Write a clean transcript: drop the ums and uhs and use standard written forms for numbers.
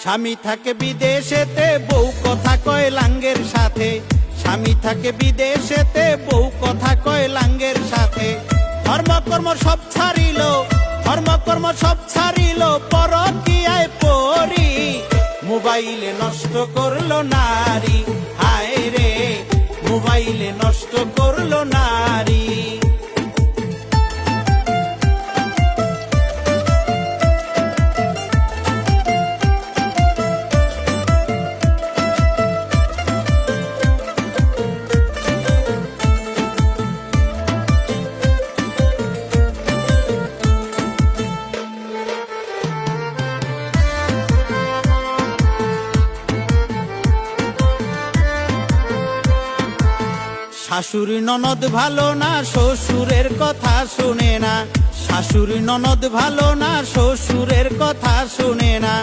স্বামী থাকে বিদেশেতে বউ কথা কয় লাঙ্গের সাথে, স্বামী থাকে বিদেশেতে বউ কথা কয় লাঙ্গের সাথে। ধর্মকর্ম সব ছাড়িল, ধর্মকর্ম সব ছাড়িল, পরকীয়ায় পড়ি। মোবাইলে নষ্ট করলো নারী, হায় রে মোবাইলে নষ্ট করলো নারী। শাশুড়ি ননদ ভালো না, শ্বশুরের কথা শুনে না, শাশুড়ি ননদ ভালো না, শ্বশুরের কথা শুনে না।